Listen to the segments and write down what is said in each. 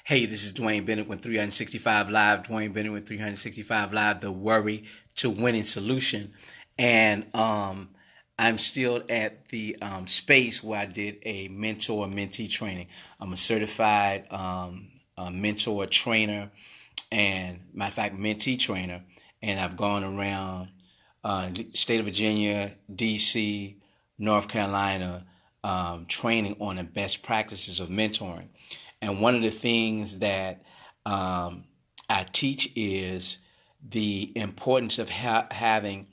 Hey, this is Dwayne Bennett with 365 Live. Dwayne Bennett with 365 Live, the worry to winning solution. And I'm still at the space where I did a mentor mentee training. I'm a certified mentor trainer and, matter of fact, mentee trainer. And I've gone around state of Virginia, D.C., North Carolina, training on the best practices of mentoring. And one of the things that I teach is the importance of having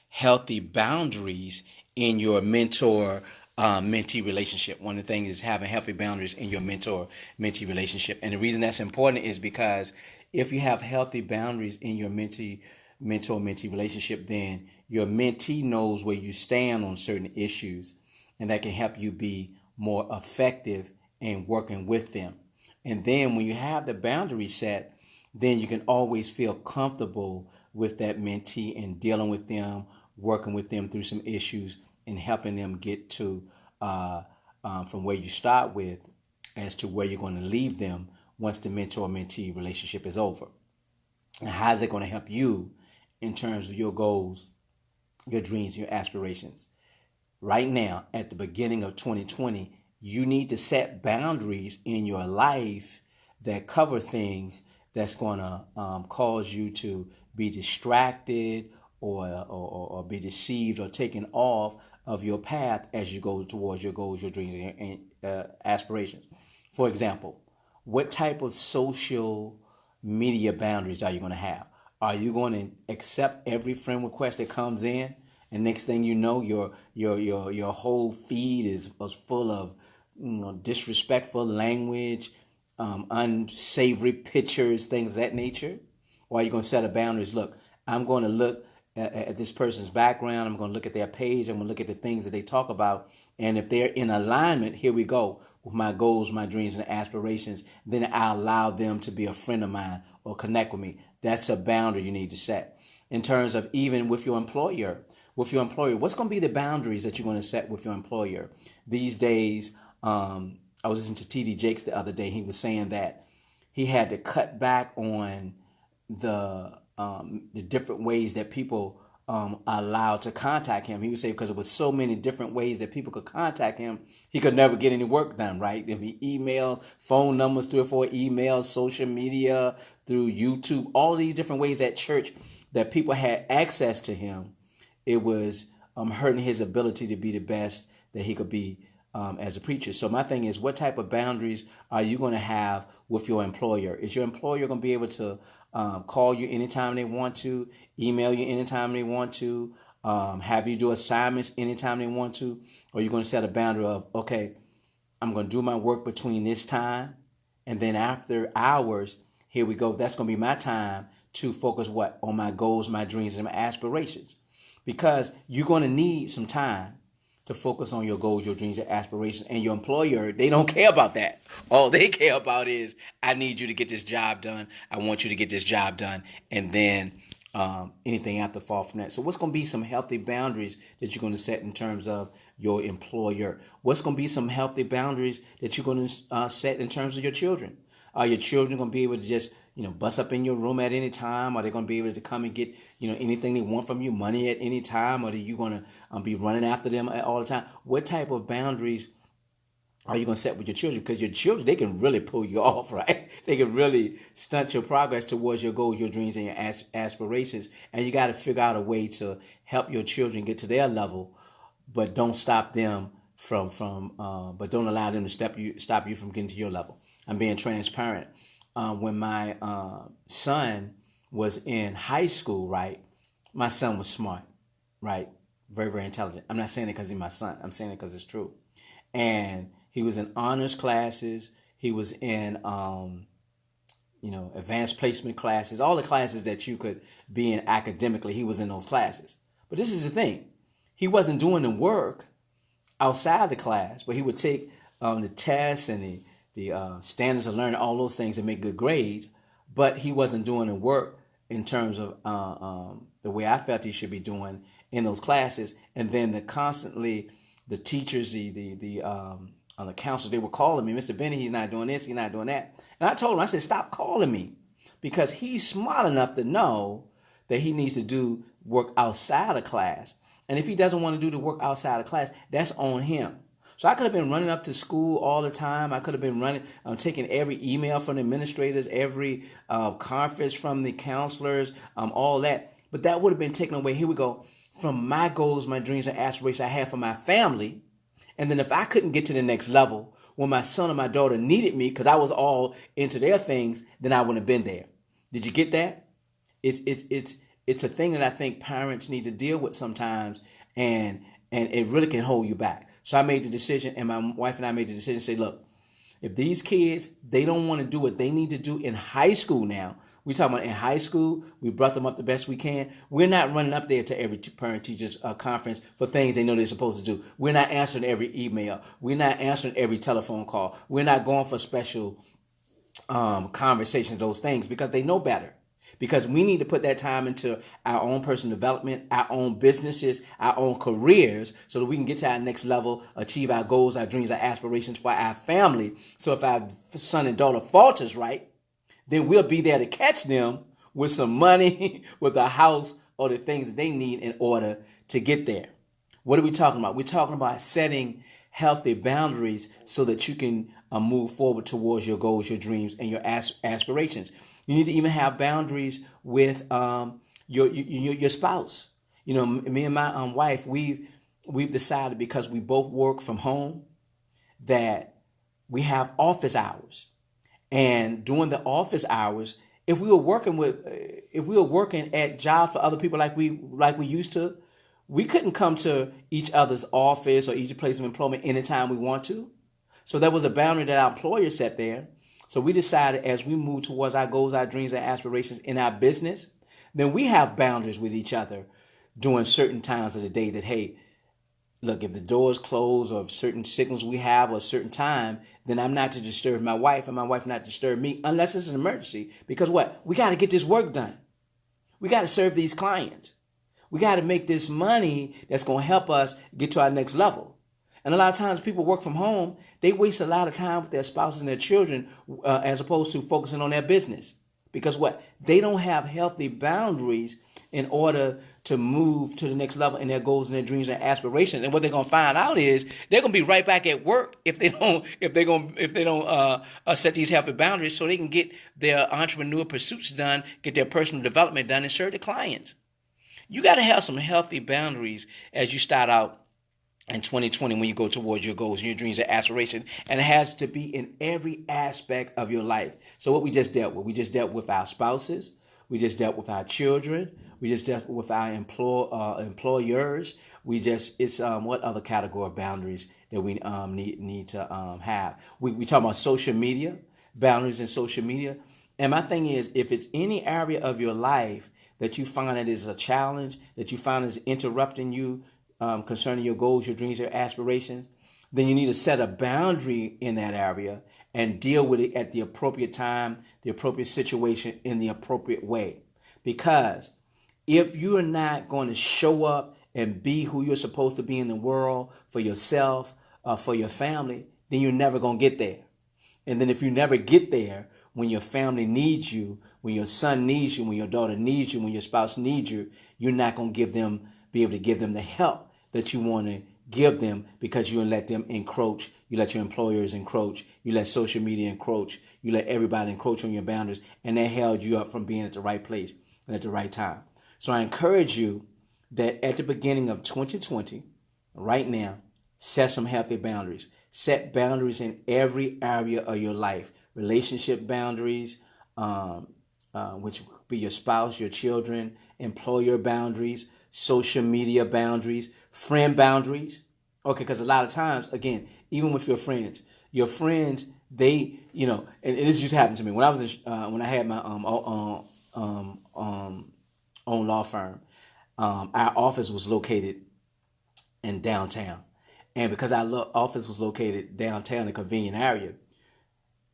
healthy boundaries in your mentor mentee relationship. One of the things is having healthy boundaries in your mentor mentee relationship. And the reason that's important is because if you have healthy boundaries in your mentor mentee relationship, then your mentee knows where you stand on certain issues, and that can help you be more effective in working with them. And then when you have the boundary set, then you can always feel comfortable with that mentee and dealing with them, working with them through some issues, and helping them get to from where you start with as to where you're going to leave them once the mentor mentee relationship is over. And how is it going to help you in terms of your goals, your dreams, your aspirations? Right now, at the beginning of 2020, you need to set boundaries in your life that cover things that's going to cause you to be distracted or be deceived or taken off of your path as you go towards your goals, your dreams, and aspirations. For example, what type of social media boundaries are you going to have? Are you going to accept every friend request that comes in? And next thing you know, your whole feed is full of disrespectful language, unsavory pictures, things of that nature? Or are you going to set a boundaries? Look, I'm going to look at this person's background. I'm going to look at their page. I'm going to look at the things that they talk about. And if they're in alignment, here we go, with my goals, my dreams, and aspirations, then I'll allow them to be a friend of mine or connect with me. That's a boundary you need to set. In terms of even with your employer, what's going to be the boundaries that you're going to set with your employer? These days, I was listening to T.D. Jakes the other day. He was saying that he had to cut back on the different ways that people are allowed to contact him. He would say because it was so many different ways that people could contact him, he could never get any work done, right? There'd be emails, phone numbers, 3 or 4 emails, social media, through YouTube, all these different ways at church that people had access to him. It was hurting his ability to be the best that he could be as a preacher. So my thing is, what type of boundaries are you going to have with your employer? Is your employer going to be able to call you anytime they want to, email you anytime they want to, have you do assignments anytime they want to? Or are you going to set a boundary of, okay, I'm going to do my work between this time, and then after hours, here we go. That's going to be my time to focus what? On my goals, my dreams, and my aspirations. Because you're going to need some time to focus on your goals, your dreams, your aspirations. And your employer, they don't care about that. All they care about is, I need you to get this job done. I want you to get this job done. And then anything after fall from that. So what's going to be some healthy boundaries that you're going to set in terms of your employer? What's going to be some healthy boundaries that you're going to set in terms of your children? Are your children going to be able to just, bust up in your room at any time? Are they going to be able to come and get, anything they want from you, money at any time? Or are you going to be running after them all the time? What type of boundaries are you going to set with your children? Because your children, they can really pull you off, right? They can really stunt your progress towards your goals, your dreams, and your aspirations. And you got to figure out a way to help your children get to their level, but don't stop them but don't allow them to stop you from getting to your level. I'm being transparent. When my son was in high school, right? My son was smart, right? Very, very intelligent. I'm not saying it because he's my son. I'm saying it because it's true. And he was in honors classes. He was in, advanced placement classes, all the classes that you could be in academically. He was in those classes. But this is the thing. He wasn't doing the work outside the class, but he would take the tests and the standards of learning, all those things, and make good grades. But he wasn't doing the work in terms of the way I felt he should be doing in those classes. And then the teachers, the the counselors, they were calling me, Mr. Benny, he's not doing this, he's not doing that. And I told him, I said, stop calling me, because he's smart enough to know that he needs to do work outside of class. And if he doesn't want to do the work outside of class, that's on him. So I could have been running up to school all the time. I could have been taking every email from the administrators, every conference from the counselors, all that. But that would have been taken away. Here we go. From my goals, my dreams, and aspirations I had for my family. And then if I couldn't get to the next level when my son or my daughter needed me because I was all into their things, then I wouldn't have been there. Did you get that? It's a thing that I think parents need to deal with sometimes, and it really can hold you back. So I made the decision, and my wife and I made the decision to say, look, if these kids, they don't want to do what they need to do in high school now, we talking about in high school, we brought them up the best we can. We're not running up there to every parent-teachers conference for things they know they're supposed to do. We're not answering every email. We're not answering every telephone call. We're not going for special conversations, those things, because they know better. Because we need to put that time into our own personal development, our own businesses, our own careers, so that we can get to our next level, achieve our goals, our dreams, our aspirations for our family. So if our son and daughter falters, right, then we'll be there to catch them with some money, with a house, or the things that they need in order to get there. What are we talking about? We're talking about setting healthy boundaries so that you can move forward towards your goals, your dreams, and your aspirations. You need to even have boundaries with your spouse. You know, me and my wife, we've decided, because we both work from home, that we have office hours. And during the office hours, if we were working at jobs for other people like we used to, we couldn't come to each other's office or each place of employment anytime we want to. So there was a boundary that our employer set there. So we decided, as we move towards our goals, our dreams, and aspirations in our business, then we have boundaries with each other during certain times of the day that, hey, look, if the doors close or if certain signals we have or a certain time, then I'm not to disturb my wife and my wife not to disturb me unless it's an emergency. Because what? We got to get this work done. We got to serve these clients. We got to make this money that's going to help us get to our next level. And a lot of times people work from home, they waste a lot of time with their spouses and their children as opposed to focusing on their business. Because what? They don't have healthy boundaries in order to move to the next level in their goals and their dreams and aspirations. And what they're going to find out is they're going to be right back at work if they don't set these healthy boundaries so they can get their entrepreneur pursuits done, get their personal development done, and serve the clients. You got to have some healthy boundaries as you start out in 2020 when you go towards your goals and your dreams and aspirations. And it has to be in every aspect of your life. So what we just dealt with our spouses. We just dealt with our children. We just dealt with our employers. What other category of boundaries that we need to have? We talk about social media, boundaries in social media. And my thing is, if it's any area of your life that you find that is a challenge, that you find is interrupting you concerning your goals, your dreams, your aspirations, then you need to set a boundary in that area and deal with it at the appropriate time, the appropriate situation, in the appropriate way. Because if you are not going to show up and be who you're supposed to be in the world for yourself, for your family, then you're never going to get there. And then if you never get there, when your family needs you, when your son needs you, when your daughter needs you, when your spouse needs you, you're not going to be able to give them the help that you want to give them, because you let them encroach. You let your employers encroach. You let social media encroach. You let everybody encroach on your boundaries, and that held you up from being at the right place and at the right time. So I encourage you that at the beginning of 2020, right now, set some healthy boundaries. Set boundaries in every area of your life. Relationship boundaries, which could be your spouse, your children, employer boundaries, social media boundaries, friend boundaries. Okay, because a lot of times, again, even with your friends, they, and this used to happen to me when I was when I had my own law firm. Our office was located in downtown, and because our office was located downtown in a convenient area,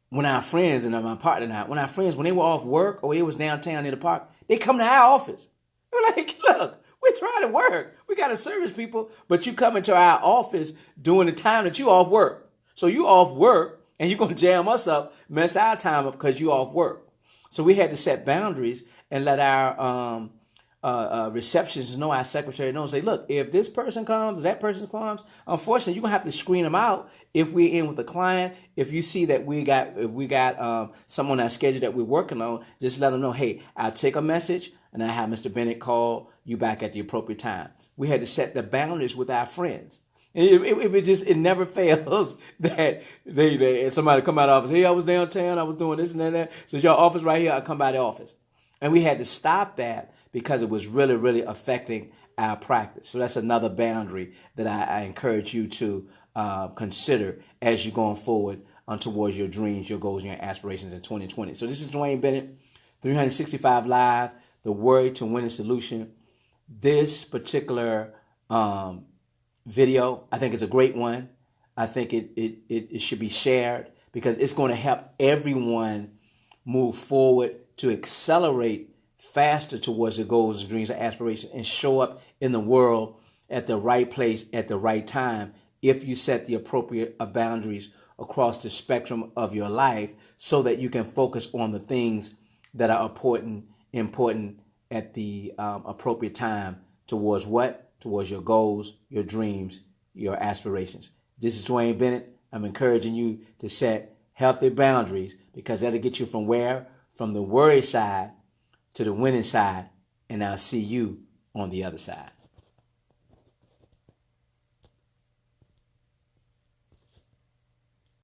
when our friends and my partner and I, when they were off work or they was downtown in the park, they come to our office. We're like, look, we're trying to work. We got to service people, but you come into our office during the time that you off work. So you off work and you're going to jam us up, mess our time up because you off work. So we had to set boundaries and let our receptionists know, our secretary know, and say, look, if this person comes, that person comes, unfortunately, you're going to have to screen them out if we're in with a client. If you see that we got someone on our schedule that we're working on, just let them know, hey, I'll take a message and I'll have Mr. Bennett call you back at the appropriate time. We had to set the boundaries with our friends. It never fails that somebody come out of the office. Hey, I was downtown. I was doing this and that. So your office right here. I come by the office, and we had to stop that because it was really, really affecting our practice. So that's another boundary that I encourage you to consider as you're going forward towards your dreams, your goals, and your aspirations in 2020. So this is Dwayne Bennett, 365 Live, the Worry to Winning Solution. This particular video, I think it's a great one. I think it should be shared because it's going to help everyone move forward to accelerate faster towards their goals and dreams and aspirations and show up in the world at the right place at the right time if you set the appropriate boundaries across the spectrum of your life so that you can focus on the things that are important at the appropriate time towards what? Towards your goals, your dreams, your aspirations. This is Dwayne Bennett. I'm encouraging you to set healthy boundaries because that'll get you from where? From the worry side to the winning side. And I'll see you on the other side.